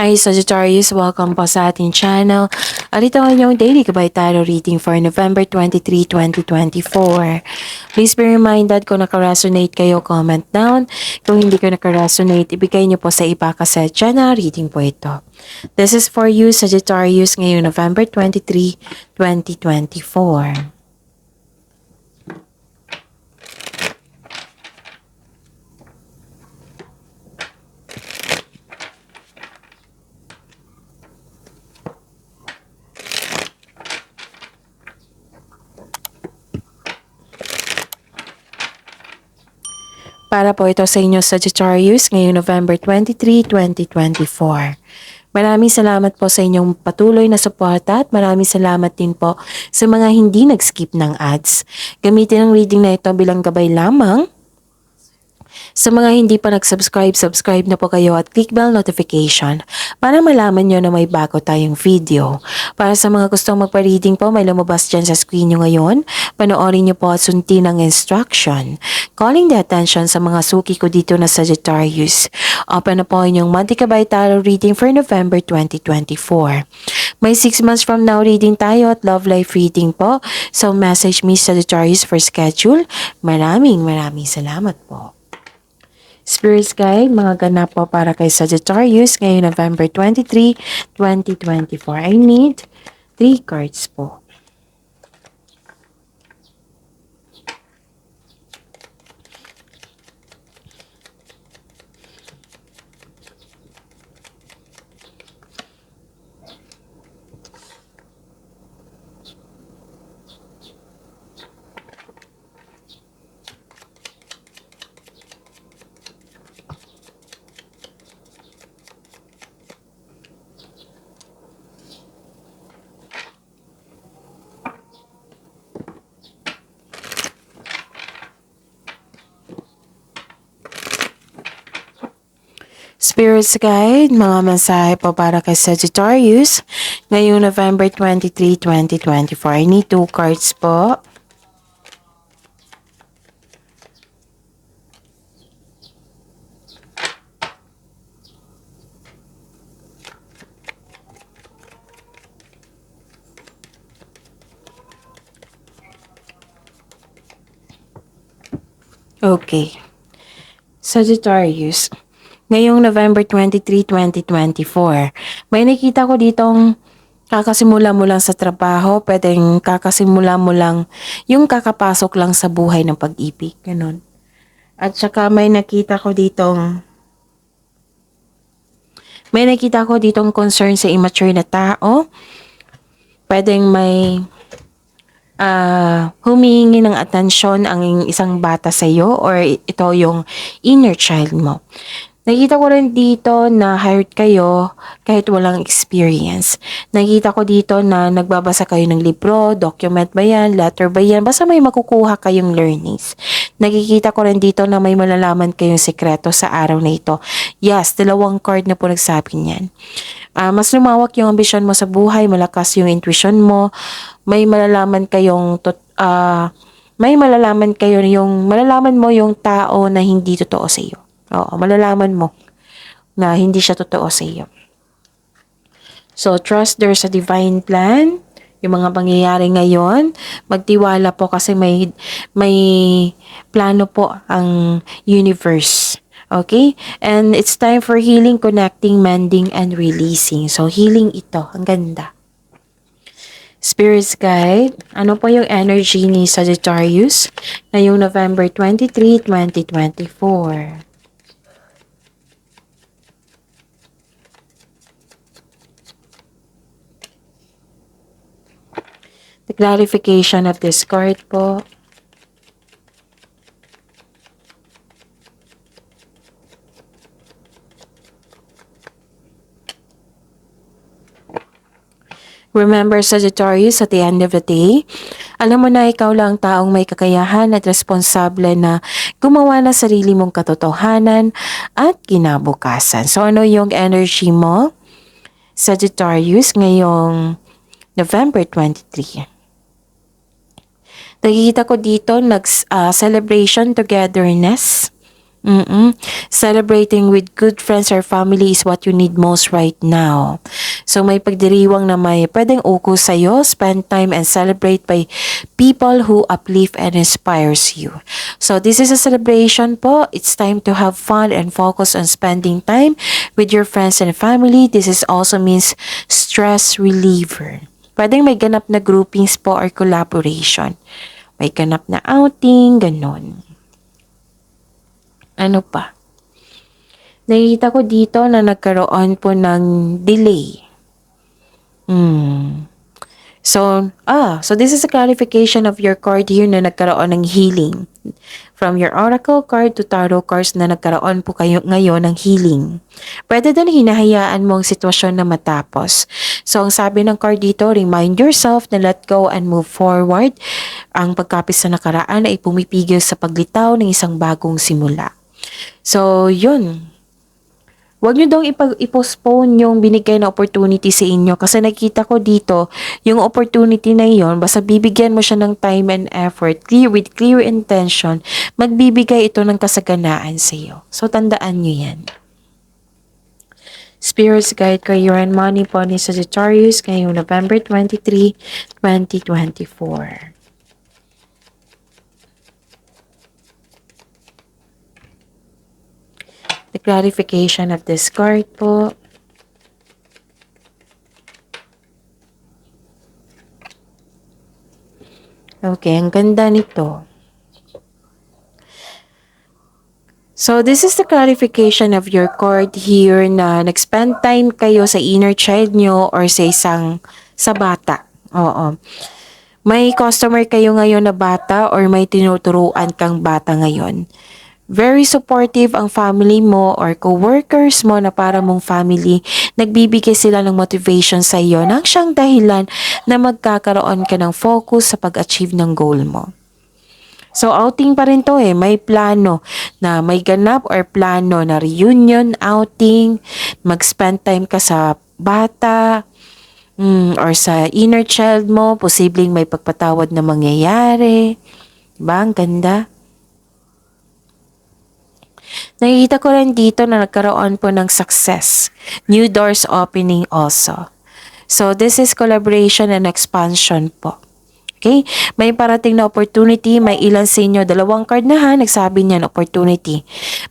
Hi Sagittarius, welcome po sa ating channel. At ito ang inyong daily gabay tarot reading for November 23, 2024. Please be reminded kung naka-resonate kayo, comment down. Kung hindi ko naka-resonate, ibigay niyo po sa iba kasi channel reading po ito. This is for you Sagittarius ngayong November 23, 2024. Para po ito sa inyo Sagittarius ngayong November 23, 2024. Maraming salamat po sa inyong patuloy na suporta at maraming salamat din po sa mga hindi nag-skip ng ads. Gamitin ang reading na ito bilang gabay lamang. Sa mga hindi pa nag-subscribe, subscribe na po kayo at click bell notification para malaman nyo na may bago tayong video. Para sa mga gustong magpa-reading po, may lumabas dyan sa screen nyo ngayon. Panoorin nyo po at sundin ang instruction. Calling the attention sa mga suki ko dito na Sagittarius. Open na po inyong Monthly Gabay Tarot reading for November 2024. May 6 months from now reading tayo at love life reading po. So message me Sagittarius for schedule. Maraming salamat po. Spirits Guide, mga ganap po para kay Sagittarius ngayong November 23, 2024. I need 3 cards po. Spirits Guide, mga mensahe po para kay Sagittarius ngayong November 23, 2024. I need 2 cards po. Okay. Sagittarius, ngayong November 23, 2024, may nakita ko ditong kakasimula mo lang sa trabaho, pwedeng kakasimula mo lang yung kakapasok lang sa buhay ng pag-ibig, ganun. At saka may nakita ko ditong concern sa immature na tao, pwedeng may humihingi ng atensyon ang isang bata sa iyo or ito yung inner child mo. Nakita ko rin dito na hired kayo kahit walang experience. Nakita ko dito na nagbabasa kayo ng libro, document ba yan, letter ba yan, basta may makukuha kayong learnings. Nakikita ko rin dito na may malalaman kayong sekreto sa araw na ito. Yes, 2 card na po nagsabi niyan. Mas lumawak yung ambisyon mo sa buhay, malakas yung intuition mo, may malalaman mo yung tao na hindi totoo sa iyo. Oo, malalaman mo na hindi siya totoo sa iyo. So, trust there's a divine plan. Yung mga pangyayari ngayon, magtiwala po kasi may plano po ang universe. Okay? And it's time for healing, connecting, mending, and releasing. So, healing ito. Ang ganda. Spirits Guide, ano po yung energy ni Sagittarius ngayong November 23, 2024? The clarification of this card po. Remember Sagittarius, at the end of the day, alam mo na ikaw lang taong may kakayahan at responsable na gumawa ng sarili mong katotohanan at kinabukasan. So ano yung energy mo, Sagittarius, ngayong November 23? Nakikita ko dito celebration, togetherness. Celebrating with good friends or family is what you need most right now. So may pagdiriwang na may pwedeng uko sa'yo, spend time and celebrate by people who uplift and inspires you. So this is a celebration po. It's time to have fun and focus on spending time with your friends and family. This is also means stress reliever. Pwedeng may ganap na groupings po or collaboration. May ganap na outing, ganon. Ano pa? Nakikita ko dito na nagkaroon po ng delay. So this is a clarification of your card here na nagkaroon ng healing. From your oracle card to tarot cards na nagkaroon po kayo ngayon ng healing. Pwede din hinahayaan mo ang sitwasyon na matapos. So ang sabi ng card dito, remind yourself na let go and move forward. Ang pagkapit sa nakaraan ay pumipigil sa paglitaw ng isang bagong simula. So, yun. Huwag nyo daw i-postpone yung binigay na opportunity sa inyo kasi nakita ko dito, yung opportunity na yon, basta bibigyan mo siya ng time and effort, with clear intention, magbibigay ito ng kasaganaan sa iyo. So, tandaan nyo yan. Spirits Guide Career and Money po ni Sagittarius ngayong November 23, 2024. The clarification of this card po. Okay, ang ganda nito. So, this is the clarification of your card here na nag-spend time kayo sa inner child nyo or sa bata. Oo. May customer kayo ngayon na bata or may tinuturuan kang bata ngayon. Very supportive ang family mo or co-workers mo na para mong family. Nagbibigay sila ng motivation sa iyo nang siyang dahilan na magkakaroon ka ng focus sa pag-achieve ng goal mo. So, outing pa rin to May plano na may ganap or plano na reunion, outing, mag-spend time ka sa bata, or sa inner child mo, posibleng may pagpatawad na mangyayari. Diba? Ang ganda. Nakikita ko rin dito na nagkaroon po ng success. New doors opening also. So, this is collaboration and expansion po. Okay? May parating na opportunity. May ilan sa inyo, dalawang card na nagsabi niyan opportunity.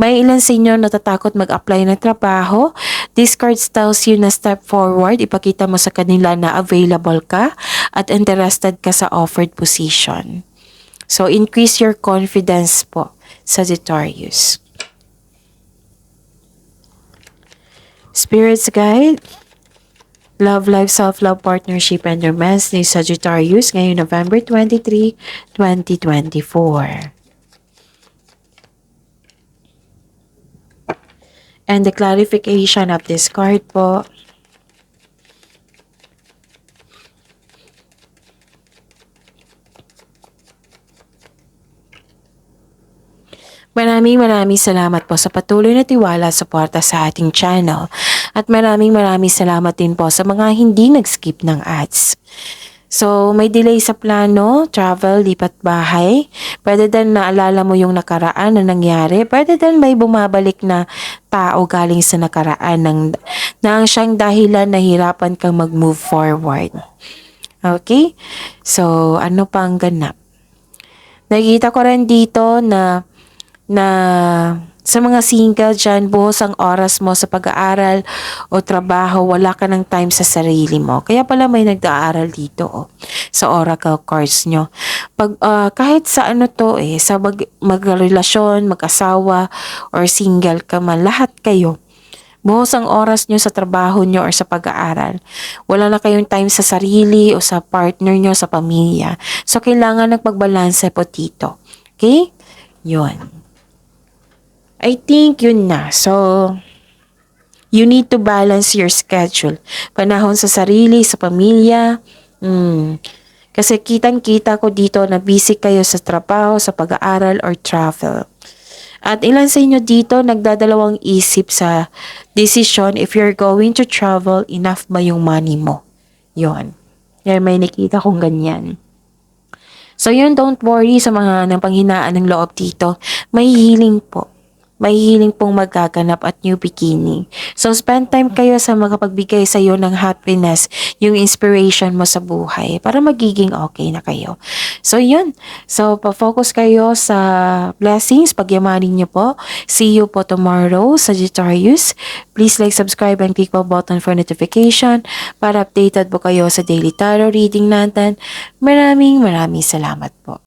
May ilan sa inyo natatakot mag-apply ng trabaho. This card tells you na step forward. Ipakita mo sa kanila na available ka at interested ka sa offered position. So, increase your confidence po, Sagittarius. Spirits Guide, Love Life, Self-Love, Partnership, and Romance ni Sagittarius ngayong November 23, 2024. And the clarification of this card po. Maraming salamat po sa patuloy na tiwala at suporta sa ating channel. At maraming salamat din po sa mga hindi nag-skip ng ads. So, may delay sa plano, travel, lipat bahay. Pwede din naalala mo yung nakaraan na nangyari. Pwede din may bumabalik na tao galing sa nakaraan na ang siyang dahilan na hirapan kang mag-move forward. Okay? So, ano pa ang ganap? Nakikita ko rin dito na sa mga single dyan, buhos ang oras mo sa pag-aaral o trabaho, wala ka ng time sa sarili mo. Kaya pala may nag-aaral dito sa oracle cards nyo. Kahit sa sa magrelasyon, mag-asawa, or single ka man, lahat kayo. Buhos ang oras nyo sa trabaho nyo or sa pag-aaral. Wala na kayong time sa sarili o sa partner nyo, sa pamilya. So, kailangan nagpagbalanse po dito. Okay? Yun. I think yun na. So, you need to balance your schedule. Panahon sa sarili, sa pamilya. Kasi kitang-kita ko dito na busy kayo sa trabaho, sa pag-aaral, or travel. At ilan sa inyo dito nagdadalawang isip sa decision if you're going to travel, enough ba yung money mo? Yun. Yan, may nakita kong ganyan. So yun, don't worry sa mga napanghinaan ng loob dito. May healing po. may healing pong magaganap at new beginning. So, spend time kayo sa makapagbigay sa iyo ng happiness, yung inspiration mo sa buhay para magiging okay na kayo. So, yun. So, pa-focus kayo sa blessings, pagyamanin niyo po. See you po tomorrow, Sagittarius. Please like, subscribe, and click the button for notification para updated po kayo sa daily tarot reading natin. Maraming salamat po.